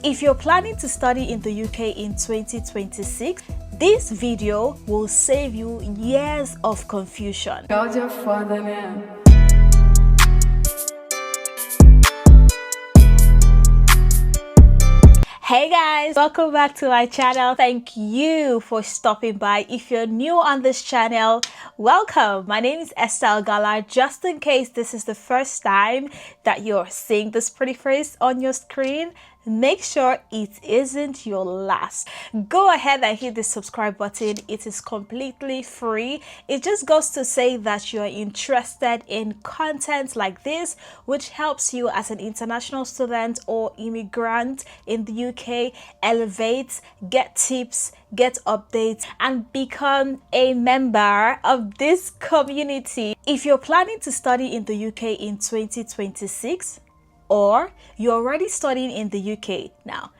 If you're planning to study in the UK in 2026, this video will save you years of confusion. God your father now. Hey guys, welcome back to my channel. Thank you for stopping by. If you're new on this channel, welcome. My name is Estelle Gala. Just in case this is the first time that you're seeing this pretty face on your screen, make sure it isn't your last. Go ahead and hit the subscribe button. It is completely free. It just goes to say that you're interested in content like this, which helps you as an international student or immigrant in the UK elevate, get tips, get updates, and become a member of this community. If you're planning to study in the UK in 2026, or you're already studying in the UK now,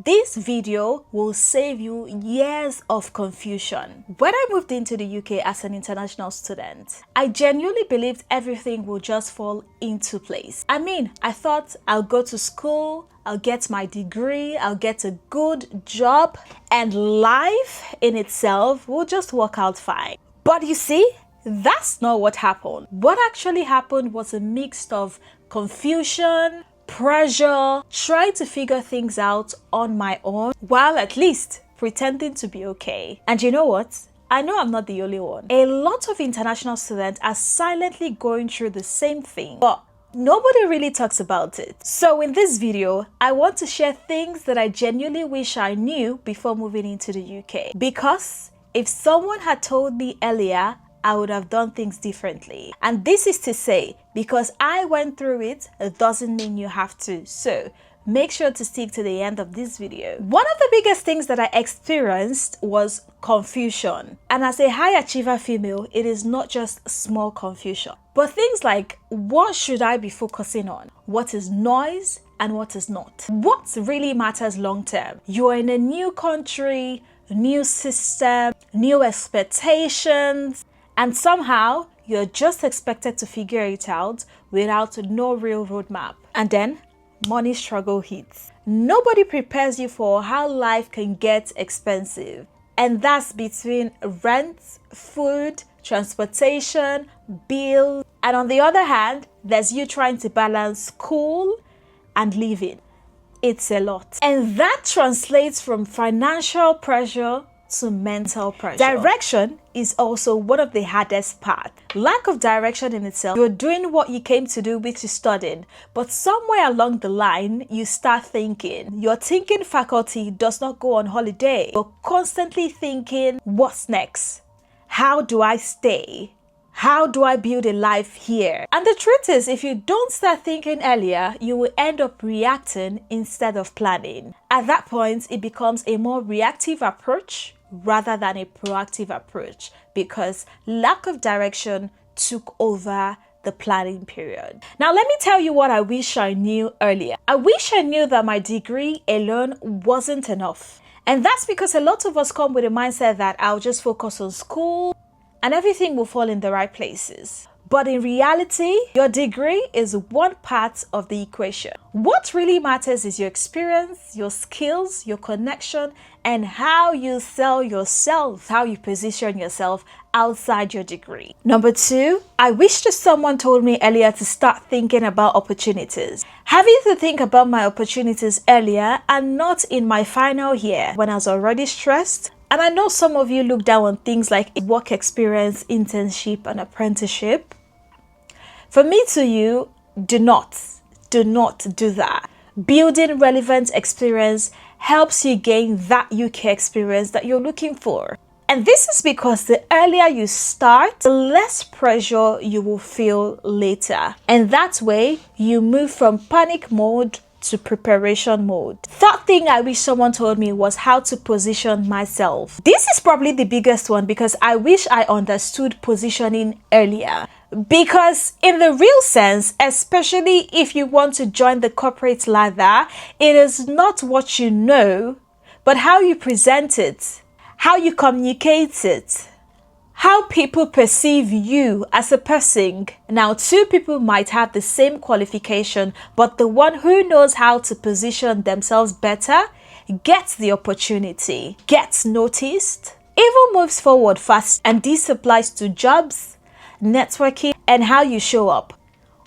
this video will save you years of confusion. When I moved into the UK as an international student, I genuinely believed everything will just fall into place. I thought I'll go to school, I'll get my degree, I'll get a good job, and life in itself will just work out fine. But you see, that's not what happened. What actually happened was a mix of confusion, pressure, trying to figure things out on my own, while at least pretending to be okay. And you know what? I know I'm not the only one. A lot of international students are silently going through the same thing, but nobody really talks about it. So in this video, I want to share things that I genuinely wish I knew before moving into the UK. Because if someone had told me earlier, I would have done things differently. And this is to say, because I went through it, it doesn't mean you have to. So make sure to stick to the end of this video. One of the biggest things that I experienced was confusion. And as a high achiever female, it is not just small confusion, but things like, what should I be focusing on? What is noise and what is not? What really matters long term? You are in a new country, new system, new expectations, and somehow you're just expected to figure it out without no real roadmap. And then money struggle hits. Nobody prepares you for how life can get expensive. And that's between rent, food, transportation, bills. And on the other hand, there's you trying to balance school and living. It's a lot. And that translates from financial pressure to mental pressure. Direction is also one of the hardest parts. Lack of direction in itself, you're doing what you came to do, which is studying, but somewhere along the line, you start thinking. Your thinking faculty does not go on holiday. You're constantly thinking, what's next? How do I stay? How do I build a life here? And the truth is, if you don't start thinking earlier, you will end up reacting instead of planning. At that point, it becomes a more reactive approach rather than a proactive approach, because lack of direction took over the planning period. Now, let me tell you what I wish I knew earlier. I wish I knew that my degree alone wasn't enough. And that's because a lot of us come with a mindset that I'll just focus on school and everything will fall in the right places. But in reality, your degree is one part of the equation. What really matters is your experience, your skills, your connection, and how you sell yourself, how you position yourself outside your degree. Number two, I wish that someone told me earlier to start thinking about opportunities. Having to think about my opportunities earlier and not in my final year when I was already stressed. And I know some of you look down on things like work experience, internship, and apprenticeship. For me to you, do not do that. Building relevant experience helps you gain that UK experience that you're looking for. And this is because the earlier you start, the less pressure you will feel later. And that way, you move from panic mode to preparation mode. Third thing I wish someone told me was how to position myself. This is probably the biggest one because I wish I understood positioning earlier. Because in the real sense, especially if you want to join the corporate ladder, it is not what you know, but how you present it, how you communicate it, How people perceive you as a person. Now, two people might have the same qualification, but the one who knows how to position themselves better gets the opportunity, gets noticed, even moves forward fast. And this applies to jobs, networking, and how you show up.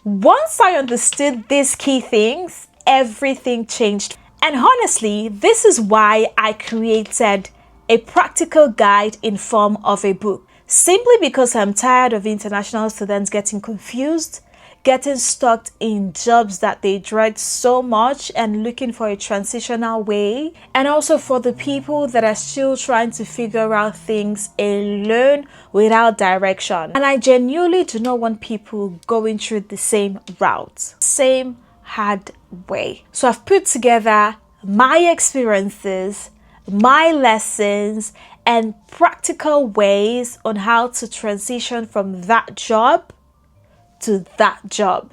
Once I understood these key things, everything changed. And honestly, this is why I created a practical guide in form of a book. Simply because I'm tired of international students getting confused, getting stuck in jobs that they dread so much and looking for a transitional way. And also for the people that are still trying to figure out things alone without direction. And I genuinely do not want people going through the same route, same hard way. So I've put together my experiences, my lessons, and practical ways on how to transition from that job to that job.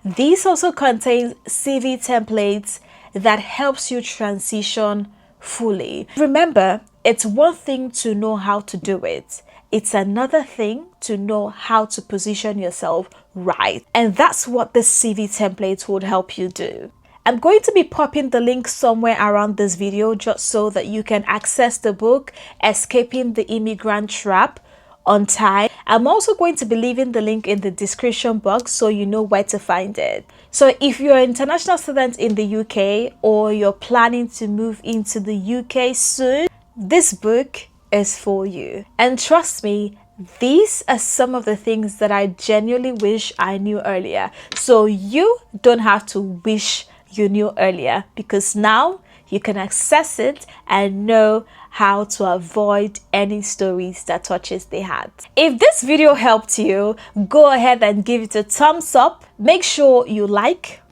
This also contains CV templates that helps you transition fully. Remember, it's one thing to know how to do it. It's another thing to know how to position yourself right. And that's what the CV template would help you do. I'm going to be popping the link somewhere around this video just so that you can access the book, Escaping the Immigrant Trap, on time. I'm also going to be leaving the link in the description box so you know where to find it. So if you're an international student in the UK or you're planning to move into the UK soon, this book is for you. And trust me, these are some of the things that I genuinely wish I knew earlier. So you don't have to wish you knew earlier, because now you can access it and know how to avoid any stories that touches the heart. If this video helped you, go ahead and give it a thumbs up. Make sure you like,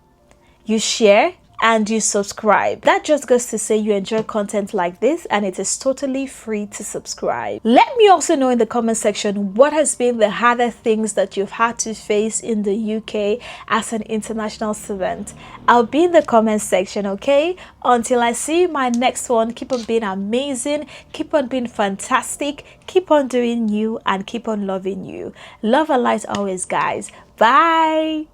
you share, and you subscribe. That just goes to say you enjoy content like this, and it is totally free to subscribe. Let me also know in the comment section what has been the harder things that you've had to face in the UK as an international student. I'll be in the comment section, okay? Until I see you my next one, keep on being amazing, keep on being fantastic, keep on doing you, and keep on loving you. Love and light always, guys. Bye.